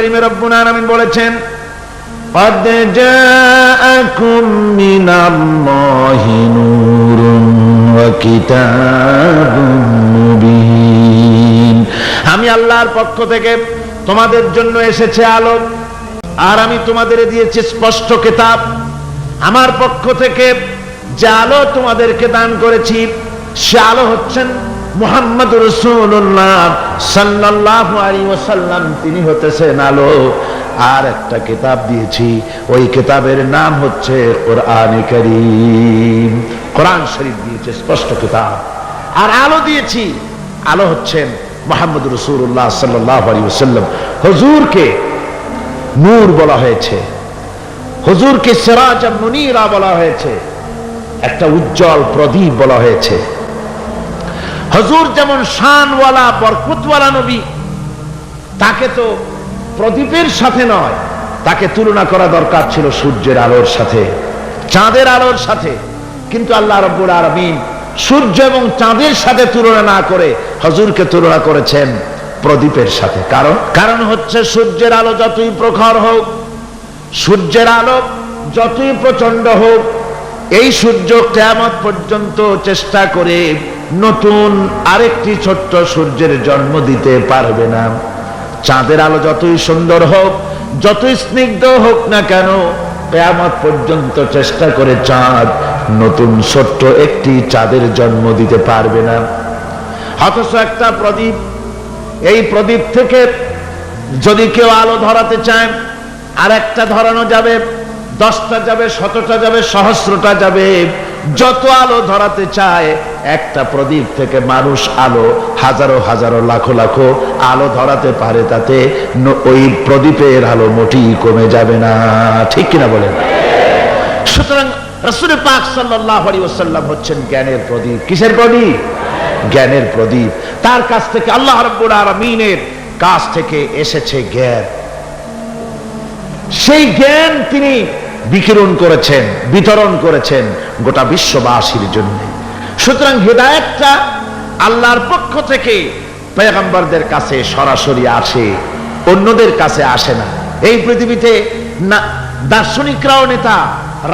কারীমে রব্বুল আলামিন বলেছেন, قد جاءكم من الله نور وكتاب مبين। আমি আল্লাহর পক্ষ থেকে তোমাদের জন্য এসেছে আলো, আর আমি তোমাদের দিয়েছি স্পষ্ট কিতাব। আমার পক্ষ থেকে যে আলো তোমাদেরকে দান করেছি, সে আলো হচ্ছেন মুহাম্মদুর রাসূলুল্লাহ সাল্লাল্লাহু আলাইহি ওয়াসাল্লাম, তিনি হতেছেন আলো। আর একটা কিতাব দিয়েছি, ওই কিতাবের নাম হচ্ছে কোরআনে কারীম। কোরআন শরীফ দিয়েছে, স্পষ্ট কিতাব। আর আলো দিয়েছি, আলো হচ্ছেন মুহাম্মদুর রাসূলুল্লাহ সাল্লাল্লাহু আলাইহি ওয়াসাল্লাম। হুজুরকে নূর বলা হয়েছে, হুজুরকে সিরাজাম মুনীরা বলা হয়েছে, একটা উজ্জ্বল প্রদীপ বলা হয়েছে। হুজুর যেমন শানওয়ালা বরকতওয়ালা নবী, তাকে তো প্রদীপের সাথে নয়, তাকে তুলনা করা দরকার ছিল সূর্যের আলোর সাথে, চাঁদের আলোর সাথে। কিন্তু আল্লাহ রাব্বুল আলামিন সূর্য এবং চাঁদের সাথে তুলনা না করে হুজুরকে তুলনা করেছেন প্রদীপের সাথে। কারণ হচ্ছে সূর্যের আলো যতই প্রখর হোক, সূর্যের আলো যতই প্রচন্ড হোক, এই সূর্য কিয়ামত পর্যন্ত চেষ্টা করে নতুন আরেকটি ছোট্ট সূর্যের জন্ম দিতে পারবে না। চাঁদের আলো যতই সুন্দর হোক, যতই স্নিগ্ধ হোক না কেন, কিয়ামত পর্যন্ত চেষ্টা করে চাঁদ নতুন ছোট্ট একটি চাঁদের জন্ম দিতে পারবে না। অথচ একটা প্রদীপ, এই প্রদীপ থেকে যদি কেউ আলো ধরাতে চায়, আর একটা ধরানো যাবে, 10টা যাবে, 100টা যাবে, সহস্রটা যাবে। যত আলো ধরাতে চায়, একটা প্রদীপ থেকে মানুষ আলো হাজারো হাজারো লাখো লাখো আলো ধরাতে পারে, তাতে ওই প্রদীপের আলো মোটেই কমে যাবে না। ঠিক কিনা বলেন? সুতরাং রাসূল পাক সাল্লাল্লাহু আলাইহি ওয়াসাল্লাম হচ্ছেন জ্ঞানের প্রদীপ। কিসের প্রদীপ? জ্ঞানের প্রদীপ। তার কাছ থেকে, আল্লাহ রাব্বুল আলামিনের কাছ থেকে এসেছে জ্ঞান। সেই জ্ঞান তিনি বিকিরণ করেছেন, বিতরণ করেছেন গোটা বিশ্ববাসীর জন্য। সুতরাং হিদায়াতটা আল্লাহর পক্ষ থেকে পয়গম্বরদের কাছে সরাসরি আসে, অন্যদের কাছে আসে না। এই পৃথিবীতে দার্শনিকরাও নেতা,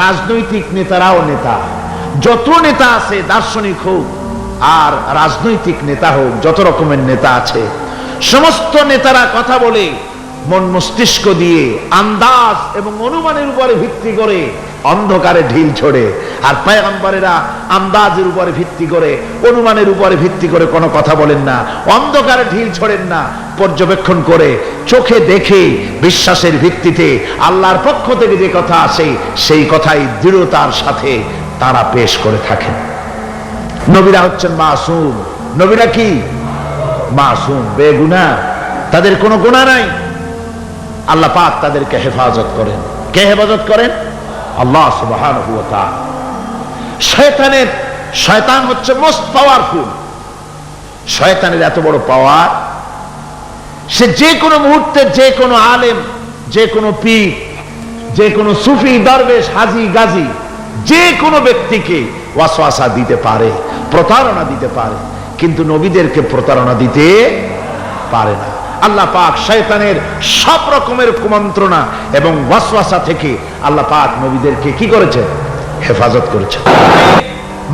রাজনৈতিক নেতারাও নেতা। যত নেতা আছে, দার্শনিক হোক আর রাজনৈতিক নেতা হোক, যত রকমের নেতা আছে, সমস্ত নেতারা কথা বলে মন মস্তিষ্ক দিয়ে, আন্দাজ এবং অনুমানের উপরে ভিত্তি করে অন্ধকারে ঢিল ছোড়ে। আর পয়গম্বরেরা আন্দাজের উপরে ভিত্তি করে, অনুমানের উপরে ভিত্তি করে কোনো কথা বলেন না, অন্ধকারে ঢিল ছোড়েন না, পর্যবেক্ষণ করে চোখে দেখে বিশ্বাসের ভিত্তিতে আল্লাহর পক্ষ থেকে যে কথা আসে, সেই কথাই দৃঢ়তার সাথে তারা পেশ করে থাকেন। নবীরা হচ্ছেন মাসুম। নবীরা কি? মাসুম, বেগুনাহ, তাদের কোনো গুনাহ নাই। আল্লাহ পাক তাদেরকে হেফাজত করেন। কে হেফাজত করেন? আল্লাহ সুবহানাহু ওয়া তাআলা। শয়তান হচ্ছে মোস্ট পাওয়ারফুল। শয়তানের এত বড় পাওয়ার, সে যে কোনো মুহূর্তে যে কোনো আলেম, যে কোনো পীর, যে কোনো সুফি, দরবেশ, হাজি, গাজী, যে কোনো ব্যক্তিকে ওয়াসওয়াসা দিতে পারে, প্রতারণা দিতে পারে, কিন্তু নবীদেরকে প্রতারণা দিতে পারে না। আল্লাহ পাক শয়তানের সব রকমের কুমন্ত্রণা এবং ওয়াসওয়াসা থেকে আল্লাহ পাক নবীদেরকে কি করেছেন? হেফাজত করেছেন।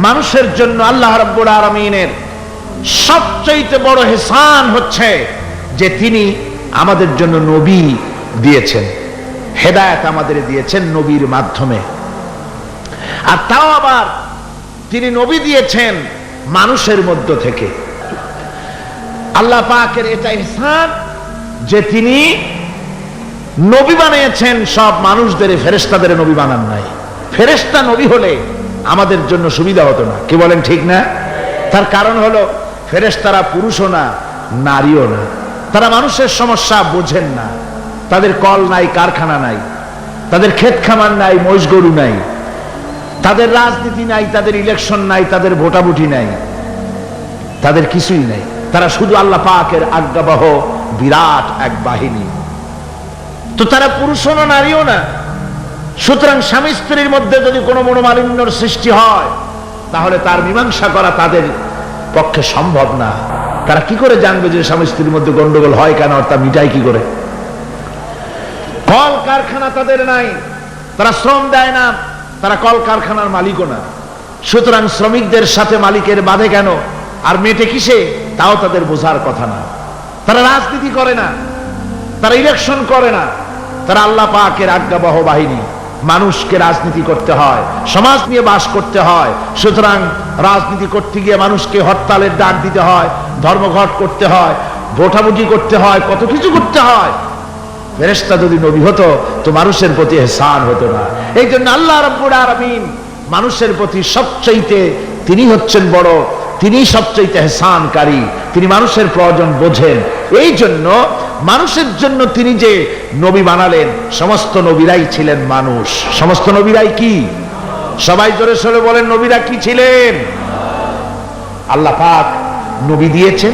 মানুষের জন্য আল্লাহ রাব্বুল আলামিনের সবচেয়ে বড় ইহসান হচ্ছে যে তিনি আমাদের জন্য নবী দিয়েছেন, হেদায়েত আমাদের দিয়েছেন নবীর মাধ্যমে। আর তাও আবার তিনি নবী দিয়েছেন মানুষের মধ্য থেকে। আল্লাহ পাকের এটা ইহসান যে তিনি নবী বানিয়েছেন সব মানুষদের, ফেরেশতাদের নবী বানান নাই। ফেরেশতা নবী হলে আমাদের জন্য সুবিধা হতো না। কি বলেন? ঠিক না? তার কারণ হলো ফেরেশতারা পুরুষও না, নারীও না। তারা মানুষের সমস্যা বোঝেন না। তাদের কল নাই, কারখানা নাই, তাদের ক্ষেত খামার নাই, মহিষ গরু নাই, তাদের রাজনীতি নাই, তাদের ইলেকশন নাই, তাদের ভোটাভুটি নাই, তাদের কিছুই নাই। তারা শুধু আল্লাহ পাকের আজ্ঞাবহ বিরাট এক বাহিনী। তো তারা পুরুষও না, নারীও না। সুতরাং স্বামী স্ত্রীর মধ্যে যদি কোনো মনোমালিন্যর সৃষ্টি হয়, তাহলে তার মীমাংসা করা তাদের পক্ষে সম্ভব না। তারা কি করে জানবে যে স্বামী স্ত্রীর মধ্যে গন্ডগোল হয় কেন, আর তা মিটায় কি করে? কল কারখানা তাদের নাই, তারা শ্রম দেয় না, তারা কল কারখানার মালিকও না। সুতরাং শ্রমিকদের সাথে মালিকের বাধে কেন, আর মেটে কিসে, তাও তাদের বোঝার কথা না। তারা রাজনীতি করে না, তারা ইলেকশন করে না, তারা আল্লাহ পাকের আজ্ঞাবহ বাহিনী। মানুষকে রাজনীতি করতে হয়, সমাজ নিয়ে বাস করতে হয়। সুতরাং রাজনীতি করতে গিয়ে মানুষকে হরতালের ডাক দিতে হয়, ধর্মঘট করতে হয়, ভোটাভুটি করতে হয়, কত কিছু করতে হয়। ফেরেশতা যদি নবী হতো তো মানুষের প্রতি ইহসান হতো না। এই জন্য আল্লাহ রাব্বুল আলামিন মানুষের প্রতি সবচাইতে তিনি হচ্ছেন বড়, তিনি সবচাইতে ইহসানকারী, তিনি মানুষের প্রয়োজন বোঝেন। এই জন্য মানুষের জন্য তিনি যে নবী বানালেন, সমস্ত নবীরাই ছিলেন মানুষ। সমস্ত নবীরাই কি? সবাই জোরে সোরে বলেন, নবীরা কি ছিলেন? আল্লাহ পাক নবী দিয়েছেন,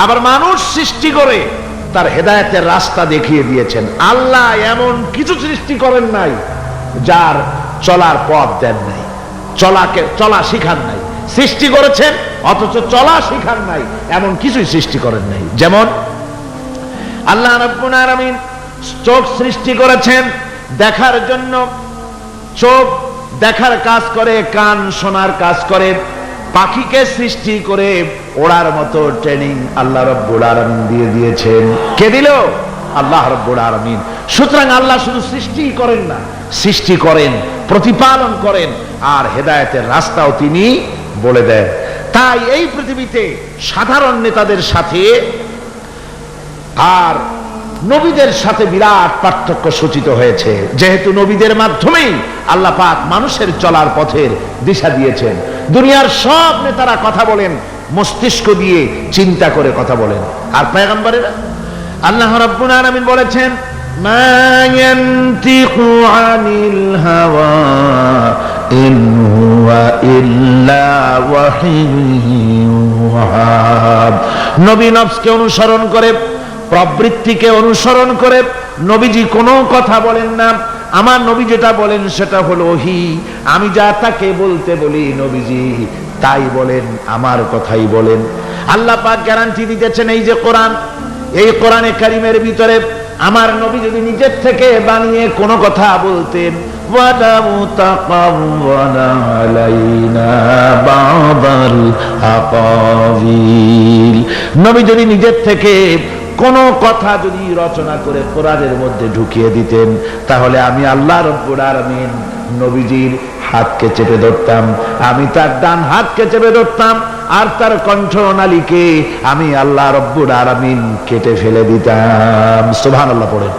আবার মানুষ সৃষ্টি করে তার হেদায়েতের রাস্তা দেখিয়ে দিয়েছেন। আল্লাহ এমন কিছু সৃষ্টি করেন নাই যার চলার পথ দেন নাই, চলা শিখান নাই। সৃষ্টি করেছেন অথচ চলা শিখান নাই, এমন কিছুই সৃষ্টি করেন নাই। যেমন আল্লাহ রাব্বুল আলামিন চোখ সৃষ্টি করেছেন দেখার জন্য, চোখ দেখার কাজ করে, কান শোনার কাজ করে। পাখিকে সৃষ্টি করে ওড়ার মতো ট্রেনিং আল্লাহ রাব্বুল আলামিন দিয়ে দিয়েছেন। কে দিল? আল্লাহ রাব্বুল আলামিন। সুতরাং আল্লাহ শুধু সৃষ্টি করেন না, সৃষ্টি করেন, প্রতিপালন করেন, আর হেদায়েতের রাস্তাও তিনি বলে দেন। তাই এই পৃথিবীতে সাধারণ নেতাদের সাথে আর নবীদের সাথে বিরাট পার্থক্য সূচিত হয়েছে, যেহেতু নবীদের মাধ্যমেই আল্লাহ পাক মানুষের চলার পথের দিশা দিয়েছেন। দুনিয়ার সব নেতারা কথা বলেন মস্তিষ্ক দিয়ে, চিন্তা করে কথা বলেন। আর পয়গম্বরেরা, আল্লাহ রাব্বুল আলামিন বলেছেন, মা ইয়ানতিকু আনিল হাওয়া ইন হুয়া ইল্লা ওয়াহিয়ুহা। নবী নফসকে অনুসরণ করে, প্রবৃত্তিকে অনুসরণ করে নবীজি কোনো কথা বলেন না। আমার নবী যেটা বলেন সেটা হলো ওহী। আমি যা তাকে বলতে বলি নবীজি তাই বলেন, আমার কথাই বলেন। আল্লাহ পাক গ্যারান্টি দিতেছেন, এই যে কোরআন, এই কোরআনে কারীমের ভিতরে আমার নবী যদি নিজের থেকে বানিয়ে কোনো কথা বলতেন, ওয়ালাউ তাকাওয়ালা আলাইনা বাদাল আকাবিল, নবী যদি নিজের থেকে কোন কথা যদি রচনা করে কোরআনের মধ্যে ঢুকিয়ে দিতেন, তাহলে আমি আল্লাহ রাব্বুল আলামিন নবীজির হাতকে চেপে ধরতাম, আমি তার ডান হাতকে চেপে ধরতাম, আর তার কণ্ঠনালীকে আমি আল্লাহ রাব্বুল আলামিন কেটে ফেলে দিতাম। সুবহানাল্লাহ পড়েন।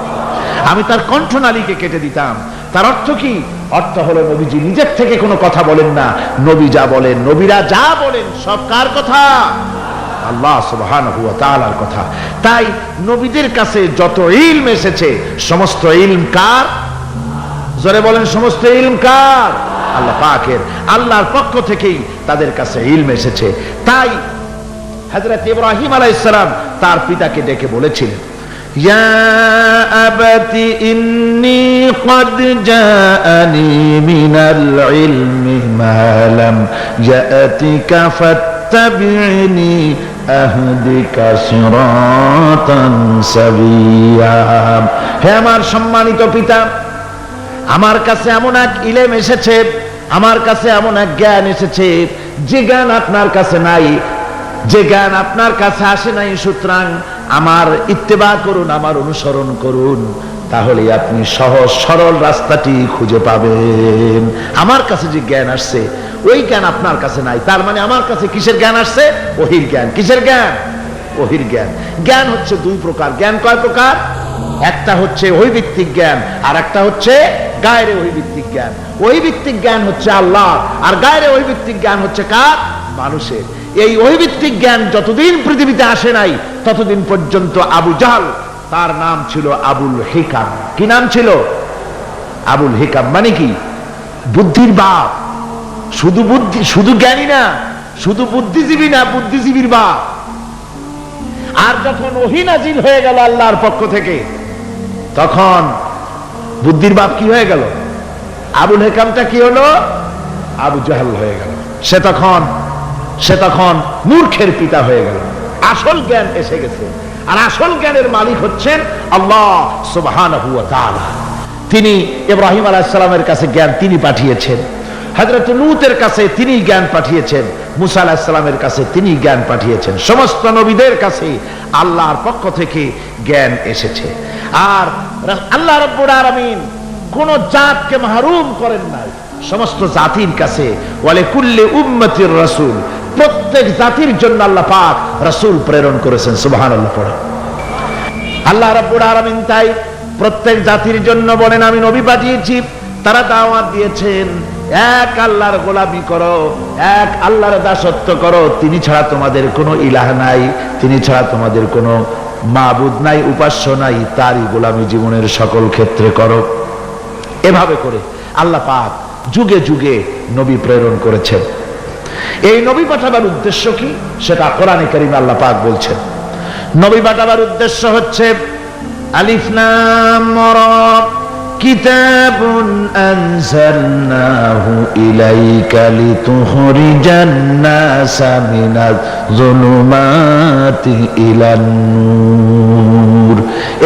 আমি তার কণ্ঠনালীকে কেটে দিতাম। তার অর্থ কি? অর্থ হলো নবীজি নিজের থেকে কোনো কথা বলেন না, নবী যা বলেন, নবীরা যা বলেন সব কার কথা? আল্লাহ সুবহানাহু ওয়া তাআলার কথা। তাই নবীদের কাছে যত ইলম এসেছে সমস্ত ইলম কার? জোরে বলেন, সমস্ত ইলম কার? আল্লাহ পাকের। আল্লাহর পক্ষ থেকেই তাদের কাছে ইলম এসেছে। তাই হযরত ইব্রাহিম আলাইহিস সালাম তার পিতাকে ডেকে বলেছিলেন, ইয়া আবাতি ইন্নী ক্বাদ জাআনি মিনাল ইলমি মা লাম ইয়াতিকা ফাত্তাবি'নি আহদিকা সিরাতান সাবিয়্যা। হে আমার সম্মানিত পিতা, আমার কাছে এমন এক ইলম এসেছে, আমার কাছে এমন এক জ্ঞান এসেছে যে জ্ঞান আপনার কাছে নাই, যে জ্ঞান আপনার কাছে আসে নাই। সুতরাং আমার ইত্তেবা করুন, আমার অনুসরণ করুন, তাহলে আপনি সহজ সরল রাস্তাটি খুঁজে পাবেন। আমার কাছে যে জ্ঞান আসছে ওই জ্ঞান আপনার কাছে নাই। তার মানে আমার কাছে কিসের জ্ঞান আসছে? ওহীর জ্ঞান। কিসের জ্ঞান? ওহীর জ্ঞান। জ্ঞান হচ্ছে দুই প্রকার। জ্ঞান কয় প্রকার? একটা হচ্ছে ওহী ভিত্তিক জ্ঞান, আর একটা হচ্ছে গায়রে ওহী ভিত্তিক জ্ঞান। ওহী ভিত্তিক জ্ঞান হচ্ছে আল্লাহ, আর গায়রে ওহী ভিত্তিক জ্ঞান হচ্ছে কার? মানুষের। এই ওহী ভিত্তিক জ্ঞান যতদিন পৃথিবীতে আসে নাই ততদিন পর্যন্ত আবু জাহল, তার নাম ছিল আবুল হিকাম। কি নাম ছিল? আবুল হিকাম। মানে কি? বুদ্ধির বাপ। শুধু বুদ্ধি, শুধু জ্ঞানী না, শুধু বুদ্ধিজীবী না, বুদ্ধিজীবীর বাপ। আর যখন ওহী নাজিল হয়ে গেল আল্লাহর পক্ষ থেকে, তখন বুদ্ধির বাপ কি হয়ে গেল? আবুল হিকামটা কি হলো? আবু জাহল হয়ে গেল। সে তখন মূর্খের পিতা হয়ে গেল। আসল জ্ঞান এসে গেছে। আর আসল জ্ঞানের মালিক হচ্ছেন আল্লাহ সুবহানাহু ওয়া তাআলা। তিনি ইব্রাহিম আলাইহিস সালামের কাছে জ্ঞান তিনি পাঠিয়েছেন, হযরত লূতের কাছে তিনি জ্ঞান পাঠিয়েছেন, মুসা আলাইহিস সালামের কাছে তিনি জ্ঞান পাঠিয়েছেন। সমস্ত নবীদের কাছে আল্লাহর পক্ষ থেকে জ্ঞান এসেছে। আর আল্লাহ রাব্বুল আলামিন কোন জাতকে মাহরুম করেন নাই, সমস্ত জাতির কাছে ওয়ালি কুল্লি উম্মতির রাসূল, প্রত্যেক জাতির জন্য আল্লাহ পাক রাসূল প্রেরণ করেছেন। সুবহানাল্লাহ পড়ে। আল্লাহ রাব্বুল আলামিন তাই প্রত্যেক জাতির জন্য বলেন আমি নবী পাঠিয়েছি, তারা দাওয়াত দিয়েছেন এক আল্লাহর গোলামি করো, এক আল্লাহর দাসত্ব করো, তিনি ছাড়া তোমাদের কোনো ইলাহ নাই, তিনি ছাড়া তোমাদের কোনো মাবুদ নাই, উপাস্য নাই, তারই গোলামি জীবনের সকল ক্ষেত্রে করো। এভাবে করে আল্লাহ পাক যুগে যুগে নবী প্রেরণ করেছেন। এই নবী পাঠাবার উদ্দেশ্য কি সেটা কোরআনে কারীমে আল্লাহ পাক বলছেন। নবী পাঠাবার উদ্দেশ্য হচ্ছে আলিফ লাম রা কিতাবুন আনজালনাহু ইলাইকা লিতুখরিজান নাসা মিনাজ যুলুমাতি ইলান নূর।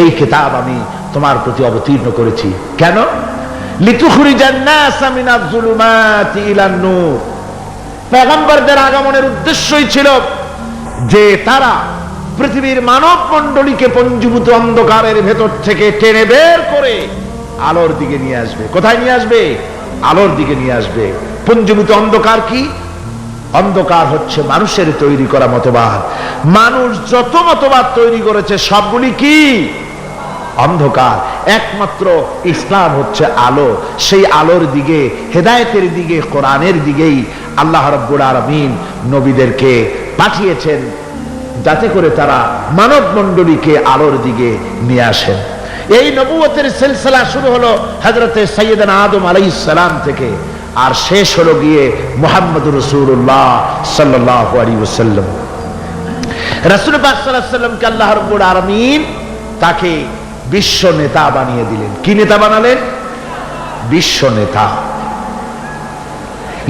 এই কিতাব আমি তোমার প্রতি অবতীর্ণ করেছি কেন? লিতুখরিজান নাসা মিনাজ যুলুমাতি ইলান নূর। পয়গম্বরদের আগমনের উদ্দেশ্যই ছিল যে তারা পৃথিবীর মানব মণ্ডলীকে পঞ্জীভূত অন্ধকারের ভেতর থেকে টেনে বের করে আলোর দিকে নিয়ে আসবে। কোথায় নিয়ে আসবে? আলোর দিকে নিয়ে আসবে। পঞ্জীভূত অন্ধকার কি? অন্ধকার হচ্ছে মানুষের তৈরি করা মতবাদ। মানুষ যত মতবাদ তৈরি করেছে সবগুলি কি? অন্ধকার। একমাত্র ইসলাম হচ্ছে আলো। সেই আলোর দিকে, হেদায়েতের দিকে, কোরআনের দিকেই আল্লাহ রাব্বুল আলামিন নবীদেরকে পাঠিয়েছেন যাতে করে তারা মানব মণ্ডলীকে আলোর দিকে নিয়ে আসেন। এই নবুয়তের সিলসিলা শুরু হলো হযরতে সাইয়েদনা আদম আলাইহিস সালাম থেকে, আর শেষ হলো গিয়ে মুহাম্মদুর রাসূলুল্লাহ সাল্লাল্লাহু আলাইহি ওয়াসাল্লাম। রাসূল পাক সাল্লাল্লাহু আলাইহি ওয়াসাল্লামকে আল্লাহ রাব্বুল আলামিন তাকে বিশ্ব নেতা বানিয়ে দিলেন। কি নেতা বানালেন? বিশ্ব নেতা,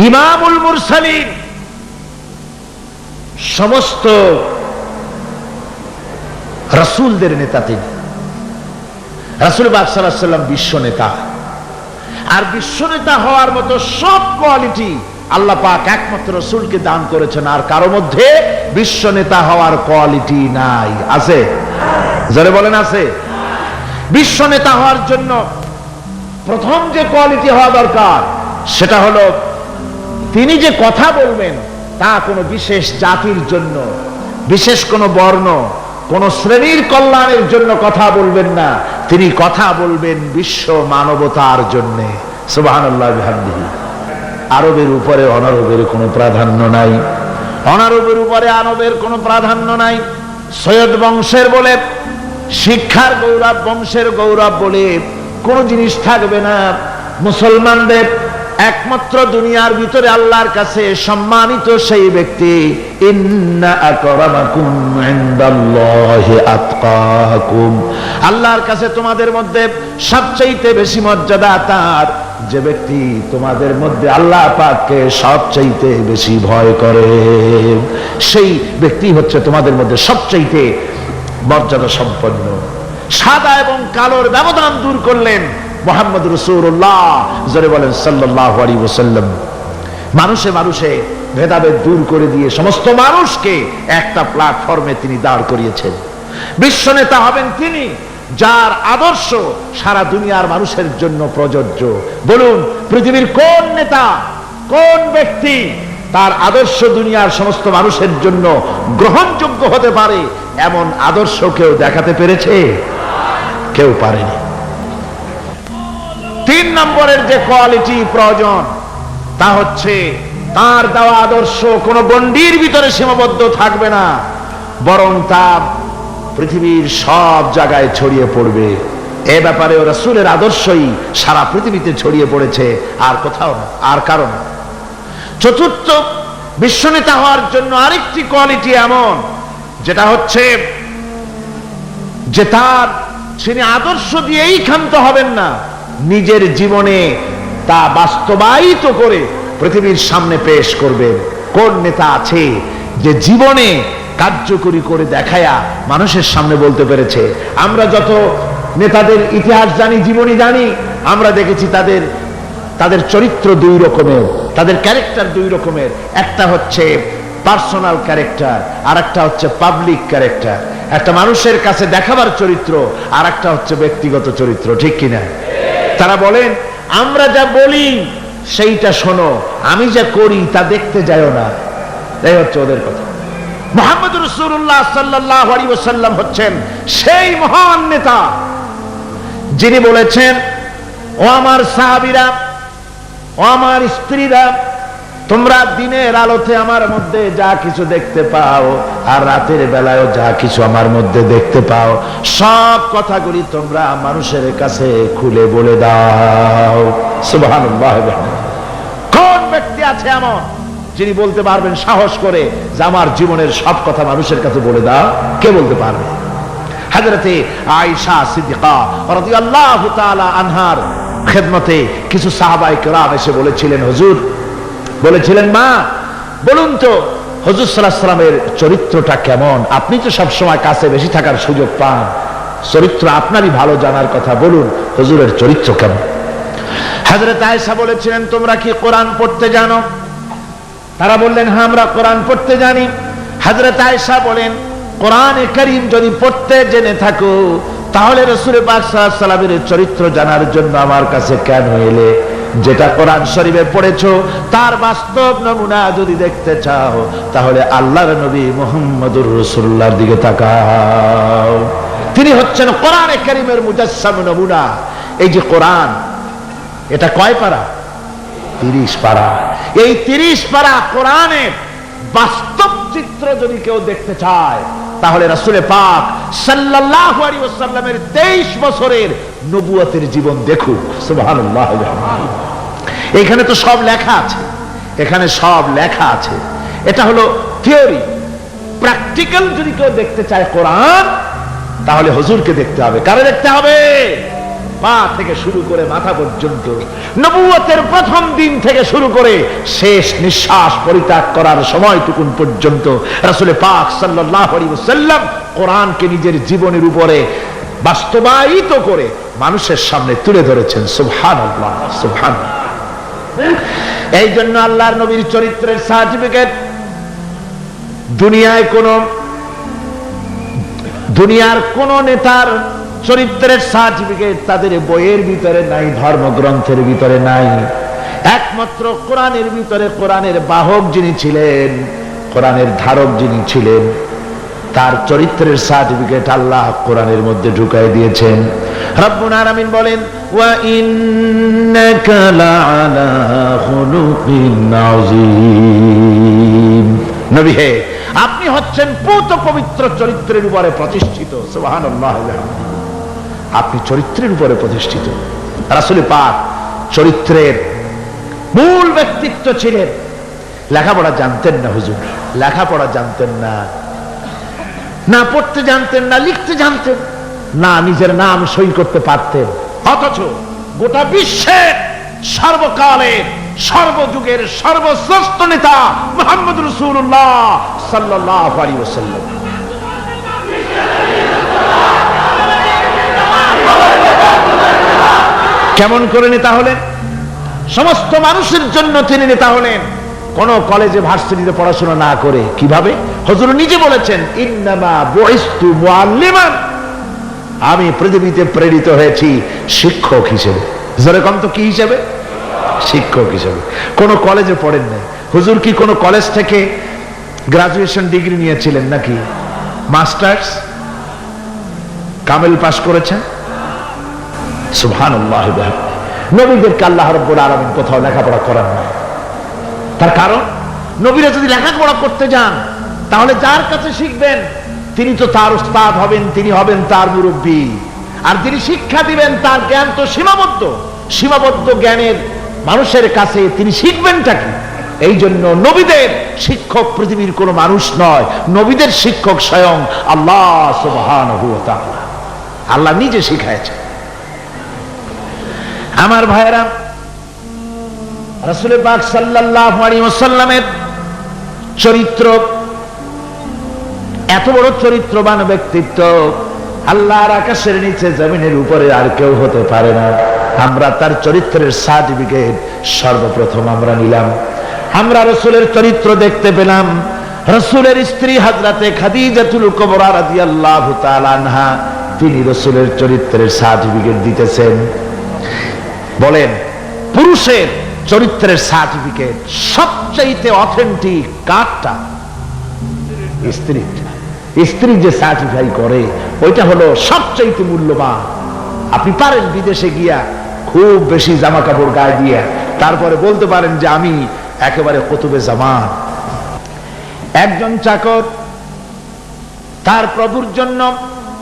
ইমামুল মুরসালিন। সমস্ত রাসূলদের নেতা তিনি। রাসূল পাক সাল্লাল্লাহু আলাইহি ওয়াসাল্লাম বিশ্ব নেতা। আর বিশ্ব নেতা হওয়ার মতো সব কোয়ালিটি আল্লাহ পাক একমাত্র রাসূলকে দান করেছেন। আর কারো মধ্যে বিশ্ব নেতা হওয়ার কোয়ালিটি নাই। আছে? যারা বলেন আছে। বিশ্ব নেতা হওয়ার জন্য প্রথম যে কোয়ালিটি হওয়া দরকার সেটা হলো তিনি যে কথা বলবেন তা কোনো বিশেষ জাতির জন্য, বিশেষ কোনো বর্ণ, কোন শ্রেণীর কল্যাণের জন্য কথা বলবেন না। তিনি কথা বলবেন বিশ্ব মানবতার জন্য। সুবহানাল্লাহ বিহামদিহি। আরবের উপরে অনারবের কোনো প্রাধান্য নাই, অনারবের উপরে আরবের কোনো প্রাধান্য নাই। সৈয়দ বংশের বলে, শিক্ষার গৌরব, বংশের গৌরব বলে কোন জিনিস থাকবে না। মুসলমানদের একমাত্র দুনিয়ার ভিতরে আল্লাহর কাছে সম্মানিত সেই ব্যক্তি, ইন্না আকরামাকুম ইনদাল্লাহি আতকাকুম। আল্লাহর কাছে তোমাদের মধ্যে সবচেয়ে বেশি মর্যাদা তার যে ব্যক্তি তোমাদের মধ্যে আল্লাহ পাককে সবচেয়ে বেশি ভয় করে। সেই ব্যক্তি হচ্ছে তোমাদের মধ্যে সবচেয়ে মর্যাদা সম্পন্ন। সাদা এবং কালোর ব্যবধান দূর করলেন মুহাম্মদ রাসূলুল্লাহ, যারা বলেন সাল্লাল্লাহু আলাইহি ওয়াসাল্লাম। মানুষে মানুষে ভেদাভেদ দূর করে দিয়ে সমস্ত মানুষকে একটা প্ল্যাটফর্মে তিনি দাঁড় করিয়েছেন। বিশ্ব নেতা হবেন তিনি যার আদর্শ সারা দুনিয়ার মানুষের জন্য প্রযোজ্য। বলুন পৃথিবীর কোন নেতা, কোন ব্যক্তি তার আদর্শ দুনিয়ার সমস্ত মানুষের জন্য গ্রহণযোগ্য হতে পারে এমন আদর্শ কেউ দেখাতে পেরেছে? কেউ পারেনি। 3 নম্বরের যে কোয়ালিটি প্রয়োজন তা হচ্ছে তার দেওয়া আদর্শ কোন গণ্ডির ভিতরে সীমাবদ্ধ থাকবে না, বরং তা পৃথিবীর সব জায়গায় ছড়িয়ে পড়বে। এ ব্যাপারে রাসূলের আদর্শই সারা পৃথিবীতে ছড়িয়ে পড়েছে, আর কোথাও না, আর কারণ। চতুর্থ, বিশ্বনেতা হওয়ার জন্য আরেকটি কোয়ালিটি এমন যেটা হচ্ছে যে তিনি আদর্শ দিয়েই ক্ষান্ত হবেন না, নিজের জীবনে তা বাস্তবায়িত করে পৃথিবীর সামনে পেশ করবেন। কোন নেতা আছে যে জীবনে কার্যকরী করে দেখায়া মানুষের সামনে বলতে পেরেছে। আমরা যত নেতাদের ইতিহাস জানি, জীবনী জানি, আমরা দেখেছি তাদের চরিত্র দুই রকমের, তাদের ক্যারেক্টার দুই রকমের। একটা হচ্ছে পার্সোনাল ক্যারেক্টার, আর একটা হচ্ছে পাবলিক ক্যারেক্টার। একটা মানুষের কাছে দেখাবার চরিত্র, আর একটা হচ্ছে ব্যক্তিগত চরিত্র, ঠিক কিনা? তারা বলেন আমরা যা বলি সেইটা শোনো, আমি যা করি তা দেখতে যাও না। এই হচ্ছে ওদের কথা। মুহাম্মদ রাসূলুল্লাহ সাল্লাল্লাহু আলাইহি ওয়াসাল্লাম হচ্ছেন সেই মহান নেতা যিনি বলেছেন, ও আমার সাহাবীরা, ও আমার স্ত্রীরা, তোমরা দিনের আলোতে আমার মধ্যে যা কিছু দেখতে পাও আর রাতের বেলায়ও যা কিছু আমার মধ্যে দেখতে পাও, সব কথাগুলি তোমরা মানুষের কাছে খুলে বলে দাও। সুবহানাল্লাহ। কোন ব্যক্তি আছে এমন যিনি বলতে পারবেন সাহস করে যে আমার জীবনের সব কথা মানুষের কাছে বলে দাও? কে বলতে পারবে? হযরতে আয়েশা সিদ্দিকা রাদিয়াল্লাহু তাআলা আনহার খেদমতে কিছু সাহাবায়ে কেরাম এসে বলেছিলেন, হুজুর, বলেছিলেন মা বলুন তো হুজুর সাল্লাল্লাহু আলাইহি ওয়াসাল্লামের চরিত্রটা কেমন? আপনি তো সব সময় কাছে বেশি থাকার সুযোগ পান, চরিত্র আপনারই ভালো জানার কথা, বলুন হুজুরের চরিত্র কেমন? হযরত আয়েশা বলেছিলেন, তোমরা কি কোরআন পড়তে জানো? তারা বললেন, হ্যাঁ আমরা কোরআন পড়তে জানি। হযরত আয়েশা বলেন, কোরআনে কারীম যদি পড়তে জেনে থাকো তাহলে রাসূল পাক সাল্লাল্লাহু আলাইহি ওয়াসাল্লামের চরিত্র জানার জন্য আমার কাছে কেন এলে? যেটা কোরআন শরীফে পড়েছো তার বাস্তব নমুনা যদি দেখতে চাও তাহলে আল্লাহর নবী মুহাম্মদুর রাসূলুল্লাহর দিকে তাকাও। তিনি হচ্ছেন কোরআনে কারীমের মুজাসসাম নমুনা। এই যে কোরআন, এটা কয় পারা? 30 পারা। এই 30 পারা কোরআনের বাস্তব চিত্র যদি কেউ দেখতে চায় তাহলে রাসূল পাক সাল্লাল্লাহু আলাইহি ওয়াসাল্লামের 23 বছরের নবুয়তের জীবন দেখুক। সুবহানাল্লাহ। এখানে তো সব লেখা আছে, এখানে সব লেখা আছে। এটা হলো থিওরি। প্র্যাকটিক্যাল যদি কেউ দেখতে চায় কোরআন, তাহলে হুজুরকে দেখতে হবে। কারে দেখতে হবে? পা থেকে শুরু করে মাথা পর্যন্ত, নবুয়তের প্রথম দিন থেকে শুরু করে শেষ নিঃশ্বাস পরিত্যাগ করার সময়টুকুন পর্যন্ত রাসূল পাক সাল্লাল্লাহু আলাইহি ওয়াসাল্লাম কোরআনকে নিজের জীবনের উপরে বাস্তবায়িত করে মানুষের সামনে তুলে ধরেছেন। সুবহানাল্লাহ, সুবহানাল্লাহ। এই জন্য আল্লাহর নবীর চরিত্রের সার্টিফিকেট দুনিয়ার কোন নেতার চরিত্রের সার্টিফিকেট তাদের বইয়ের ভিতরে নাই, ধর্মগ্রন্থের ভিতরে নাই। একমাত্র কোরআনের ভিতরে কোরআনের বাহক যিনি ছিলেন, কোরআনের ধারক যিনি ছিলেন, তার চরিত্রের সার্টিফিকেট আল্লাহ কোরআনের মধ্যে ঢুকাই দিয়েছেন। রব্বুল আলামিন বলেন, ওয়া ইন্নাকা লাআলা খুলুকিন আযীম। নবী হে, আপনি হচ্ছেন পূত পবিত্র চরিত্রের উপরে প্রতিষ্ঠিত। সুবহানাল্লাহ। আপনি চরিত্রের উপরে প্রতিষ্ঠিত। রাসূল পাক চরিত্রের মূল ব্যক্তিত্ব ছিলেন। লেখাপড়া জানতেন না হুজুর, লেখাপড়া জানতেন না, না পড়তে জানতেন না, লিখতে জানতেন না, নিজের নাম সই করতে পারতেন। অথচ গোটা বিশ্বের সর্বকালের সর্বযুগের সর্বশ্রেষ্ঠ নেতা মুহাম্মদ রাসূলুল্লাহ সাল্লাল্লাহু আলাইহি ওয়াসাল্লাম। কেমন করে নেতা হলেন? সমস্ত মানুষের জন্য তিনি নেতা হলেন, কোন কলেজে ভার্সিটিতে পড়াশোনা না করে। কিভাবে? হুজুর নিজে বলেছেন, ইন্নামা বুইস্তু মুআল্লিমান, আমি পৃথিবীতে প্রেরিত হয়েছি শিক্ষক হিসেবে। যেরকম তো কি হিসেবে? শিক্ষক হিসেবে। কোন কলেজে পড়েন নাই। হুজুর কি কোন কলেজ থেকে গ্রাজুয়েশন ডিগ্রি নিয়েছিলেন নাকি? মাস্টার্স, কামেল পাস করেছেন? সুবহানাল্লাহ। নবীদেরকে আল্লাহ রাব্বুল আলামিন কোথাও লেখাপড়া করান না। তার কারণ, নবীরা যদি লেখাপড়া করতে যান তাহলে যার কাছে শিখবেন তিনি তো তার উস্তাদ হবেন, তিনি হবেন তার মুরব্বী। আর যিনি শিক্ষা দিবেন তার জ্ঞান তো সীমাবদ্ধ জ্ঞানের মানুষের কাছে তিনি শিখবেনটা কি? এই জন্য নবীদের শিক্ষক পৃথিবীর কোন মানুষ নয়, নবীদের শিক্ষক স্বয়ং আল্লাহ সুবহানাহু ওয়া তাআলা। আল্লাহ নিজে শিখাইছেন। আমার ভাইয়েরা, রাসূল পাক সাল্লাল্লাহু আলাইহি ওয়াসাল্লামের চরিত্র এত বড় চরিত্রবান ব্যক্তিত্ব আল্লাহর আকাশের নিচে জমিনের উপরে আর কেউ হতে পারে না। আমরা তার চরিত্রের সার্টিফিকেট সর্বপ্রথম আমরা নিলাম। আমরা রাসূলের চরিত্র দেখতে পেলাম। রাসূলের স্ত্রী হযরতে খাদিজাতুল কুবরা রাদিয়াল্লাহু তাআলা আনহা, তিনি রাসূলের চরিত্রের সার্টিফিকেট দিতেছেন। বলেন, পুরুষের চরিত্রের সার্টিফিকেট সবচাইতে অথেন্টিক কারটা? স্ত্রীটা। স্ত্রী যে সার্টিফাই করে ওইটা হলো সবচাইতে মূল্যবান। আপনি পারেন বিদেশে গিয়া খুব বেশি জামা কাপড় গায়ে দিয়ে তারপরে বলতে পারেন যে আমি একেবারে কুতুবে জামান। একজন চাকর তার প্রভুর জন্য,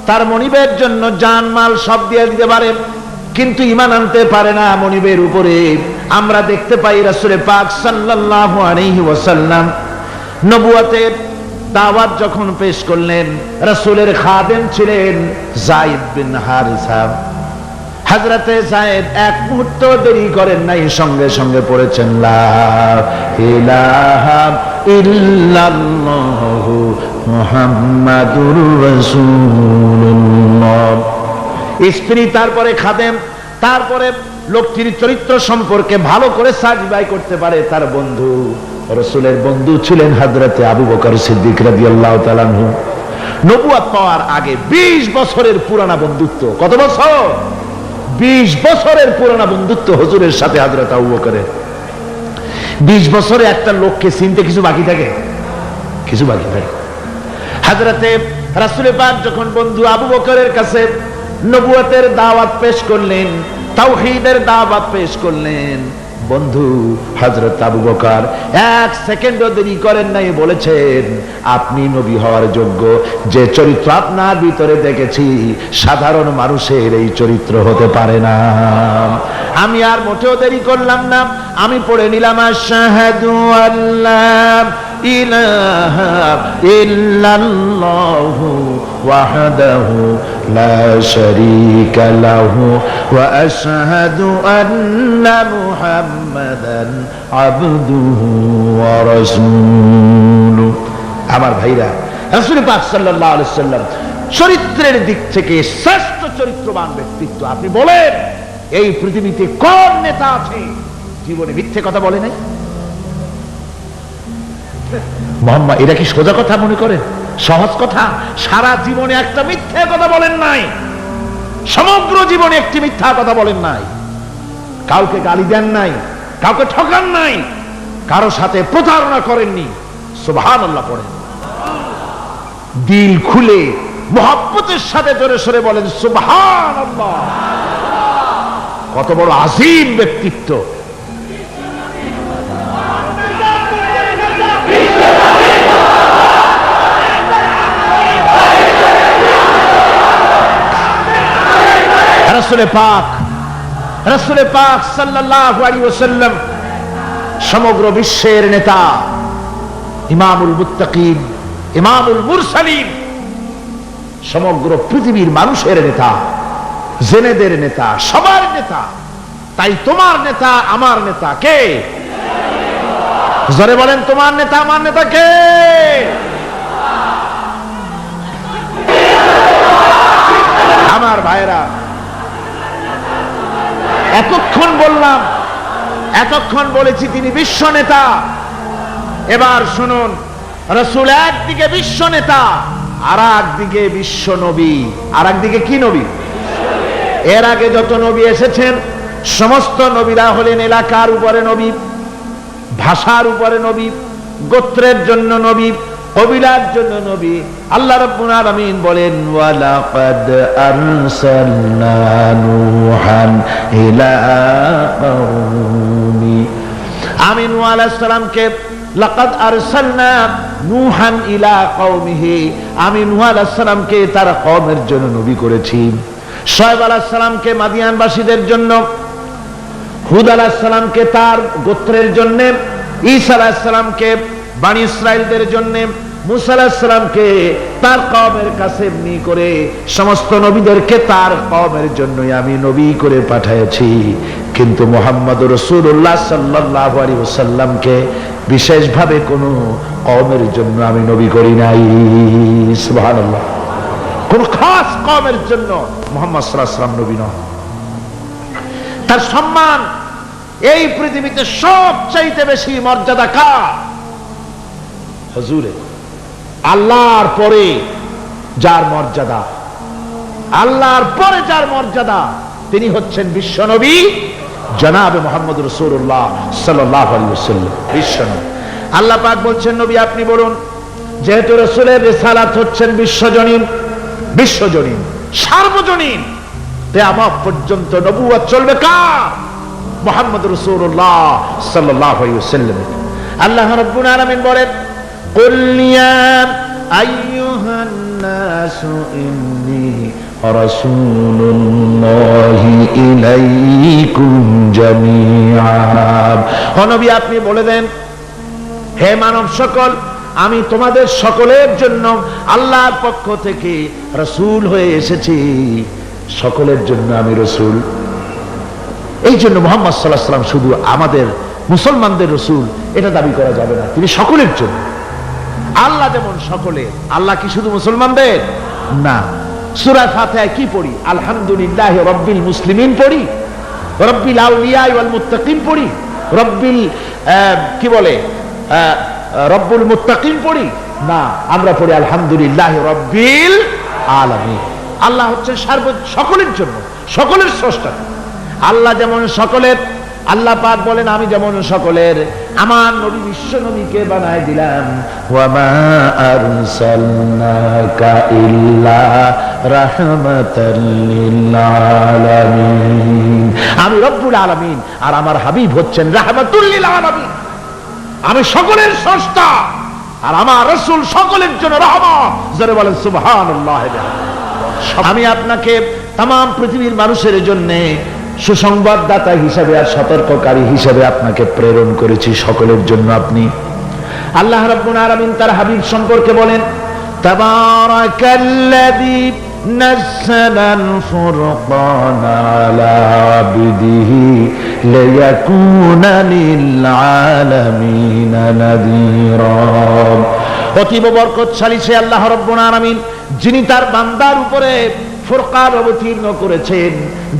তার মনিবের জন্য জানমাল সব দিয়ে দিতে পারে, কিন্তু ঈমান আনতে পারে না মনিবের উপরে। আমরা দেখতে পাই রাসূল পাক সাল্লাল্লাহু আলাইহি ওয়াসাল্লাম নবুয়তের দাওয়াত যখন পেশ করলেন, রাসূলের খাদেম ছিলেন যায়েদ বিন হারিসা। হযরতে যায়েদ এক মুহূর্ত দেরি করেন নাই, সঙ্গে সঙ্গে পড়েছেন লা ইলাহা ইল্লাল্লাহু মুহাম্মাদুর রাসূলুল্লাহ। স্ত্রী, তারপরে খাদেম, তারপরে লোকটির চরিত্র সম্পর্কে ভালো করে সার্টিফাই করতে পারে তার বন্ধু। রাসূলের বন্ধু ছিলেন হযরতে আবু বকর সিদ্দিক রাদিয়াল্লাহু তাআলা আনহু। নবুয়ত পাওয়ার আগে 20 বছরের পুরানা বন্ধুত্ব। কত বছর? 20 বছরের পুরানা বন্ধুত্ব হুজুরের সাথে হযরত আবু বকরের। 20 বছরে একটা লোককে চিনতে কিছু বাকি থাকে? কিছু বাকি থাকে। হযরতে রাসূল পাক যখন বন্ধু আবু বকরের কাছে নবুয়তের দাওয়াত পেশ করলেন, তাওহীদের দাওয়াত পেশ করলেন, বন্ধু হযরত আবু বকর এক সেকেন্ডও দেরি করেন নাই, বলেছেন আপনি নবী হওয়ার যোগ্য। যে চরিত্র আপনার ভিতরে দেখেছি সাধারণ মানুষের এই চরিত্র হতে পারে না। আমি আর মোটেও দেরি করলাম না, আমি পড়ে নিলাম আশহাদু আল্লাহ ইলাহা ইল্লাল্লাহু ওয়াহদাহু লা শারীকা লাহু ওয়া আশহাদু আন্না মুহাম্মাদান আবদুহু ওয়া রাসূলুহু। আমার ভাইরা, রাসূল পাক সাল্লাল্লাহু আলাইহি ওয়াসাল্লাম চরিত্রের দিক থেকে শ্রেষ্ঠ চরিত্রবান ব্যক্তিত্ব। আপনি বলেন, এই পৃথিবীতে কোন নেতা আছে জীবনে মিথ্যে কথা বলে নাই? মোহাম্মদ, এটা কি সোজা কথা মনে করেন? সহজ কথা? সারা জীবনে একটা মিথ্যে কথা বলেন নাই, সমগ্র জীবনে একটি মিথ্যা কথা বলেন নাই, কাউকে গালি দেন নাই, কাউকে ঠকান নাই, কারো সাথে প্রতারণা করেননি। সুবহানাল্লাহ পড়েন, দিল খুলে মুহাব্বতের সাথে জোরে সরে বলেন সুবহানাল্লাহ। কত বড় আযীম ব্যক্তিত্ব! রাসূল পাক সাল্লাল্লাহু আলাইহি ওয়াসাল্লাম সমগ্র বিশ্বের নেতা, ইমামুল মুত্তাকিন, ইমামুল মুরসালিন, সমগ্র পৃথিবীর মানুষের নেতা, জেনেদের নেতা, সবার নেতা। তাই তোমার নেতা আমার নেতা কে? জোরে বলেন, তোমার নেতা আমার নেতা কে? আমার ভাইরা, এতক্ষণ বললাম, এতক্ষণ বলেছি তিনি বিশ্ব নেতা। এবার শুনুন, রাসূল একদিকে বিশ্ব নেতা, আর একদিকে বিশ্ব নবী। আর একদিকে কি নবী? এর আগে যত নবী এসেছেন সমস্ত নবীরা হলেন এলাকার উপরে নবী, ভাষার উপরে নবী, গোত্রের জন্য নবী, কবিলার জন্য নবী। আল্লাহ রাব্বুল আলামিন বলেন ওয়ালাকাদ আরসালনা নূহান ইলা কওমি। আমি নূহ আলাইহিস সালামকে লাকাদ আরসালনা নূহান ইলা কওমিহি, আমি নূহ আলাইহিস সালামকে তার কওমের জন্য নবী করেছি। শুআয়ব আলাইহিস সালামকে মাদিয়ানবাসীদের জন্য, হুদ আলাইহিস সালামকে তার গোত্রের জন্য, ঈসা আলাইহিস সালামকে বনি ইসরাইলদের জন্য, মুসা আলাইহিস সালামকে তার কওমের কাছে এমনি করে সমস্ত নবীদেরকে তার কওমের জন্যই আমি নবী করে পাঠিয়েছি। কিন্তু মুহাম্মদুর রাসূলুল্লাহ সাল্লাল্লাহু আলাইহি ওয়াসাল্লামকে বিশেষভাবে কোনো কওমের জন্য আমি নবী করি নাই। সুবহানাল্লাহ। কোন খাস কওমের জন্য মুহাম্মদ সাল্লাল্লাহু আলাইহি ওয়াসাল্লাম নবী নন। তার সম্মান এই পৃথিবীতে সবচাইতে বেশি মর্যাদা কার? হুজুরে। আল্লাহর পরে যার মর্যাদা, আল্লাহর পরে যার মর্যাদা, তিনি হচ্ছেন বিশ্বনবী জনাবে মুহাম্মদ রাসূলুল্লাহ সাল্লাল্লাহু আলাইহি ওয়াসাল্লাম, বিশ্বনবী। আল্লাহ পাক বলছেন, নবী আপনি বলুন, যেহেতু রাসূলের রিসালাত হচ্ছেন বিশ্বজনীন, বিশ্বজনীন সার্বজনীন, কিয়ামত পর্যন্ত নবুয়ত চলবে কার? মুহাম্মদ রাসূলুল্লাহ সাল্লাল্লাহু আলাইহি ওয়াসাল্লাম। আল্লাহ রাব্বুল আলামিন বলেন, কুল ইয়া আইয়ুহান নাসু ইন্নী রাসূলুল্লাহি ইলাইকুম জামিআ। ও নবী আপনি বলে দেন, হে মানব সকল, আমি তোমাদের সকলের জন্য আল্লাহর পক্ষ থেকে রাসূল হয়ে এসেছি, সকলের জন্য আমি রাসূল। এই জন্য মুহাম্মদ সাল্লাল্লাহু আলাইহি ওয়াসাল্লাম শুধু আমাদের মুসলমানদের রাসূল এটা দাবি করা যাবে না, তিনি সকলের জন্য। আল্লাহ যেমন সকলের, আল্লাহ কি শুধু মুসলমানদের না? সূরা ফাতিহা কি পড়ি? আলহামদুলিল্লাহি রাব্বিল মুসলিমিন পড়ি, রাব্বিল আউলিয়া ওয়াল মুত্তাকিন পড়ি, রাব্বিল কি বলে রব্বুল মুত্তাকিন পড়ি না, আমরা পড়ি আলহামদুলিল্লাহি রাব্বিল আলামিন। আল্লাহ হচ্ছেন সকলের জন্য, সকলের স্রষ্টা। আল্লাহ যেমন সকলের, আল্লাহ পাক বলেন আমি যেমন সকলের, আমার নবী বিশ্ব নবীকে বানায় দিলাম, ওয়া মা আরসালনাকা ইল্লা রাহমাতাল লিল আলামিন। আমি রব্বুল আলামিন আর আমার হাবিব হচ্ছেন রাহমাতুল লিল আলামিন। আমি সকলের স্রষ্টা আর আমার রাসূল সকলের জন্য রহমত। জোরে বলেন সুবহানাল্লাহ। আমি আপনাকে तमाम পৃথিবীর মানুষের জন্য সুসংবাদদাতা হিসেবে আর সতর্ককারী হিসেবে আপনাকে প্রেরণ করেছি, সকলের জন্য আপনি। আল্লাহ রাব্বুল আলামিন তার হাবিব সম্পর্কে বলেন, তাবারাকাল্লাযী নাযালাল ফুরকানা আলা আবদিহি লিয়াকুনা লিল আলামিনা নাযীরা। অতীব বরকতশালী সে আল্লাহ রাব্বুল আলামিন, যিনি তার বান্দার উপরে ফুরকান অবতীর্ণ করেছেন,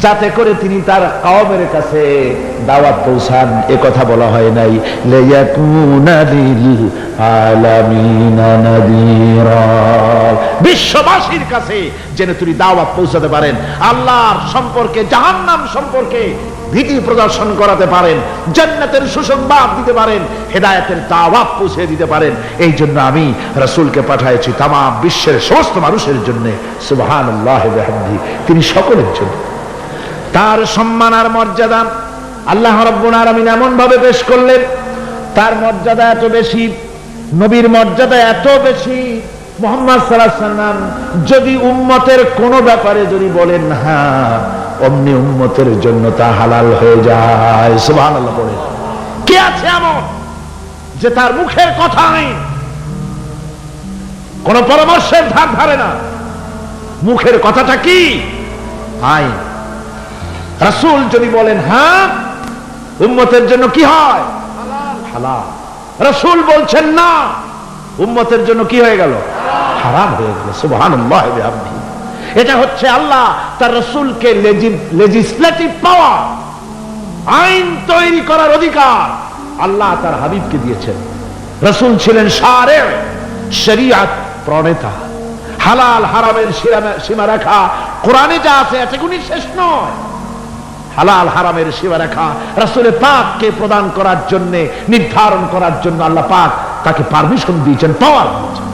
যাতে করে তিনি তার কওমের কাছে দাওয়াত পৌঁছান। এ কথা বলা হয় নাই লিয়াকুনা লিল আলামিনা নাযীরা, বিশ্ববাসীর কাছে যেন তিনি দাওয়াত পৌঁছাতে পারেন, আল্লাহর সম্পর্কে, জাহান্নাম সম্পর্কে ভীতি প্রদর্শন করাতে পারেন, জান্নাতের সুসংবাদ দিতে পারেন, হেদায়েতের দাওয়াত পৌঁছে দিতে পারেন। এই জন্য আমি রাসূলকে পাঠিয়েছি तमाम বিশ্বের সমস্ত মানুষের জন্য। সুবহানাল্লাহি ওয়া বিহামদিহি, তিনি সকলের জন্য। তার সম্মান আর মর্যাদা আল্লাহ রাব্বুল আলামিন এমন ভাবে পেশ করলেন, তার মর্যাদা এত বেশি, নবীর মর্যাদা এত বেশি, মুহাম্মদ সাল্লাল্লাহু আলাইহি ওয়াসাল্লাম যদি উম্মতের কোনো ব্যাপারে যদি বলেন হ্যাঁ, অমনি উম্মতের জন্য তা হালাল হয়ে যায়। সুবহানাল্লাহ বলেন। কে আছে এমন যে তার মুখের কথাই কোন পরামর্শের ধার ধারে না? মুখের কথাটা কি? আইন। রাসূল যদি বলেন হ্যাঁ, উম্মতের জন্য কি হয়? হালাল। রাসূল বলছেন না, উম্মতের জন্য কি হয়ে গেল? হারাম হয়ে গেল। সুবহানাল্লাহি ওয়া বিহামদিহি। এটা হচ্ছে আল্লাহ তার রাসূলকে লেজিসলেটিভ পাওয়ার, আইন তৈরি করার অধিকার আল্লাহ তার হাবিবকে দিয়েছেন। রাসূল ছিলেন শারে, শরীয়ত প্রণেতা। হালাল হারামের সীমারেখা কোরআনে যা আছে এটুকুনি শেষ নয়। হালাল হারামের সীমারেখা রাসূল পাককে প্রদান করার জন্য, নির্ধারণ করার জন্য আল্লাহ পাক তাকে পারমিশন দিয়েছেন, পাওয়ার দিয়েছেন।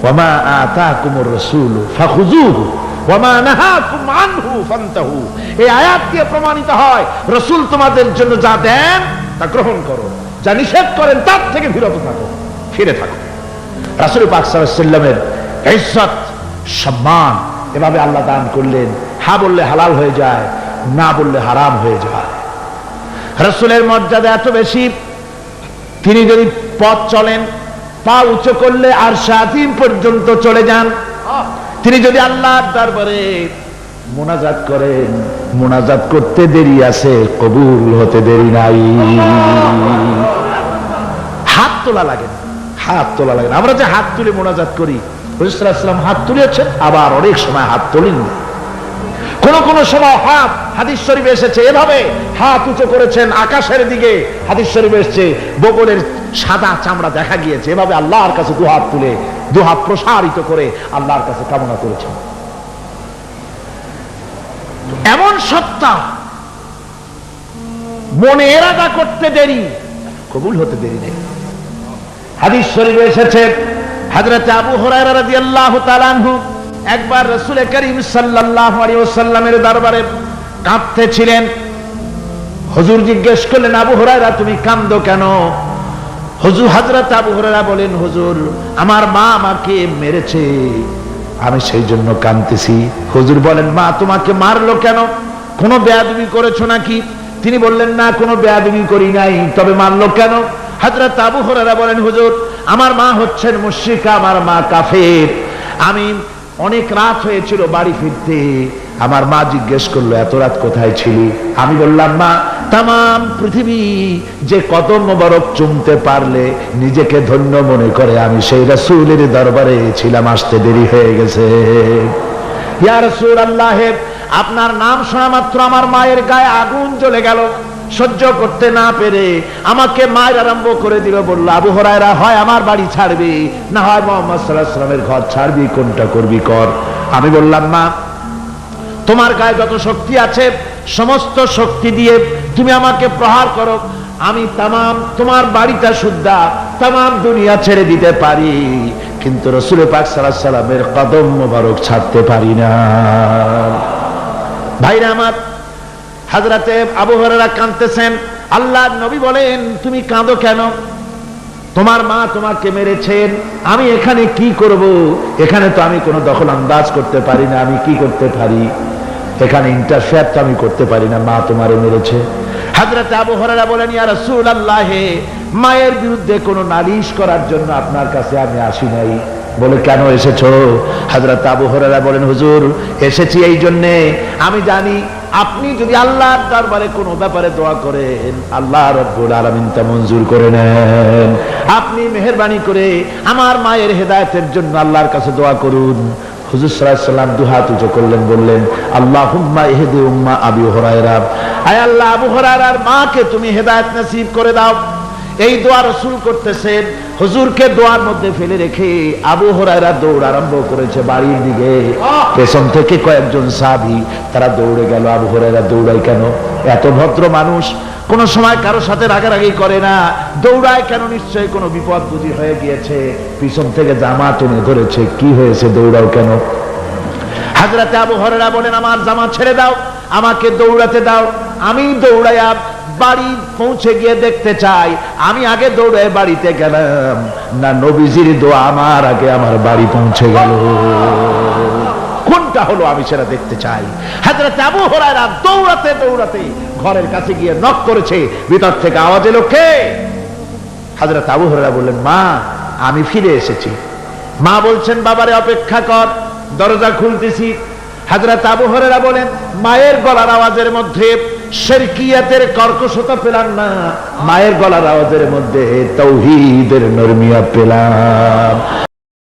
ওয়ামা আতাকুমুর রাসূলু ফাখুযুহু ওয়ামা নাহাকুম আনহু ফান্তাহু। এই আয়াত দিয়ে প্রমাণিত হয় রাসূল তোমাদের জন্য যা দেন তা গ্রহণ করো, যা নিষেধ করেন তার থেকে বিরত থাকো, ফিরে থাকো। রাসূল পাক সাল্লাল্লাহু আলাইহি ওয়াসাল্লামের ইজ্জত, সম্মান এভাবে আল্লাহ দান করলেন। হ্যাঁ বললে হালাল হয়ে যায়, না বললে হারাম হয়ে যায়। রাসূলের মর্যাদা এত বেশি, তিনি যদি পথ চলেন, পা উঁচু করলে আরশ আজিম পর্যন্ত চলে যান। তিনি যদি আল্লাহর দরবারে মোনাজাত করেন, মোনাজাত করতে দেরি আছে, কবুল হতে দেরি নাই। হাত তোলা লাগে না, হাত তোলা লাগে না। আমরা যে হাত তুলে মোনাজাত করি, রাসূল সাল্লাল্লাহু আলাইহি ওয়াসাল্লাম হাত তুলেছেন, আবার অনেক সময় হাত তোলেন। কোন কোন সময় হাত, হাদিস শরীফে এসেছে এভাবে হাত উঁচু করেছেন আকাশের দিকে, হাদিস শরীফে এসেছে বগলের সাদা চামড়া দেখা গিয়েছে, এভাবে আল্লাহর কাছে দুহাত তুলে দুহাত প্রসারিত করে আল্লাহর কাছে কামনা করেছেন। এমন সত্তা, মনে এরাদা করতে দেরি, কবুল হতে দেরি নেই। হাদিস শরীফে এসেছে হযরত আবু হুরায়রা রাদিয়াল্লাহু তাআলা আনহু একবার রাসূল করিম সাল্লাল্লাহু আলাইহি ওয়াসাল্লামের দরবারে কাঁদতেছিলেন। হুজুর জিজ্ঞেস করলেন, আবু হুরায়রা তুমি কাঁদো কেন? হুজুর, হযরত আবু হুরায়রা বলেন, হুজুর আমার মা আমাকে মেরেছে, আমি সেই জন্য কাঁদতেছি। হুজুর বলেন, মা তোমাকে মারলো কেন? কোনো বেয়াদবি করেছো নাকি? তিনি বললেন, না কোনো বেয়াদবি করি নাই, তবে মারলো কেন? হযরত আবু হুরায়রা বলেন, হুজুর আমার মা হচ্ছেন মুশরিকা, আমার মা কাফের। আমি অনেক রাত হয়েছিল বাড়ি ফিরতে, আমার মা জিজ্ঞেস করলো এত রাত কোথায় ছিলি? আমি বললাম, মা তামাম পৃথিবী যে কদম মোবারক চুমতে পারলে নিজেকে ধন্য মনে করে, আমি সেই রাসূলের দরবারে ছিলাম, আসতে দেরি হয়ে গেছে। ইয়া রাসূলুল্লাহ, আপনার নাম শোনা মাত্র আমার মায়ের গায়ে আগুন জ্বলে গেল, সহ্য করতে না পেরে আমাকে মায়ের আরম্ভ করে দিল। বলল, আবু হুরায়রা হয় আমার বাড়ি ছাড়বি, না হয় মুহাম্মদ সাল্লাল্লাহু আলাইহি ওয়াসাল্লামের ঘর ছাড়বি, কোনটা করবি কর। আমি বললাম, মা তোমার গায়ে যত শক্তি আছে সমস্ত শক্তি দিয়ে তুমি আমাকে প্রহার করো, আমি তামাম তোমার বাড়িটা সুদ্ধা তামাম দুনিয়া ছেড়ে দিতে পারি, কিন্তু রাসূল পাক সাল্লাল্লাহু আলাইহি ওয়াসাল্লামের কদম মোবারক ছাড়তে পারি না। ভাইরা আমার, হযরতে আবু হুরায়রা কাঁদতেছেন। আল্লাহর নবী বলেন, তুমি কাঁদো কেন? তোমার মা তোমাকে মেরেছেন, আমি এখানে কি করব? এখানে তো আমি কোনো দখল আন্দাজ করতে পারি না, আমি কি করতে পারি? এখানে ইন্টারফেয়ার তো আমি করতে পারি না, মা তোমারে মেরেছে। হযরতে আবু হুরায়রা বলেন, ইয়া রাসূলুল্লাহ, মায়ের বিরুদ্ধে কোনো নালিশ করার জন্য আপনার কাছে আমি আসি নাই। বলে, কেন এসেছো? হযরত আবু হুরায়রা বলেন, হুজুর এসেছি এই জন্যে, আমি জানি আপনি যদি আল্লাহর দরবারে কোনো ব্যাপারে দোয়া করেন, আল্লাহ রাব্বুল আলামিন তা মঞ্জুর করে নেন। আপনি মেহেরবানি করে আমার মায়ের হেদায়েতের জন্য আল্লাহর কাছে দোয়া করুন। হুজুর সাল্লাল্লাহু আলাইহি ওয়াসাল্লাম দুহাত উঁচু করলেন, বললেন, আল্লাহুম্মা ইহদি উম্মা আবি হুরায়রা, আয় আল্লাহ আবু হুরায়রার মাকে তুমি হেদায়েত নসিব করে দাও। এই দোয়া রাসূল করতেছেন। হুজুরকে দোয়ার মধ্যে ফেলে রেখে আবু হুরায়রা দৌড় আরম্ভ করেছে বাড়ির দিকে। পেছন থেকে কয়েকজন সাহাবী তারা দৌড়ে গেল। আবু হুরায়রা দৌড়ায় কেন? এত ভদ্র মানুষ, কোন সময় কারো সাথে রাগারাগি করে না, দৌড়ায় কেন? নিশ্চয়ই কোনো বিপদ বুঝি হয়ে গিয়েছে, পিছন থেকে জামা টেনে ধরেছে। কি হয়েছে, দৌড়াও কেন? হযরতে আবু হুরায়রা বলেন, আমার জামা ছেড়ে দাও, আমাকে দৌড়াতে দাও। আমি দৌড়াইয়া বাড়ি পৌঁছে গিয়ে দেখতে চাই, আমি আগে দৌড়ে বাড়িতে গেলাম না নবীজির দোয়া আমার আগে আমার বাড়ি পৌঁছে গেল, কোনটা হলো আমি সেটা দেখতে চাই। হযরত আবু হুরায়রা দৌড়াতে দৌড়াতে ঘরের কাছে গিয়ে নক করেছে। ভিতর থেকে আওয়াজ এলো, কে? হযরত আবু হুরায়রা বললেন, মা আমি ফিরে এসেছি। মা বলছেন, বাবারে অপেক্ষা কর, দরজা খুলতেছি। হযরত আবু হুরায়রা বলেন, মায়ের গলার আওয়াজের মধ্যে শিরকিয়াতের কর্কশতা পেলাম না, মায়ের গলার আওয়াজের মধ্যে তাওহীদের নরমিয়া পেলাম।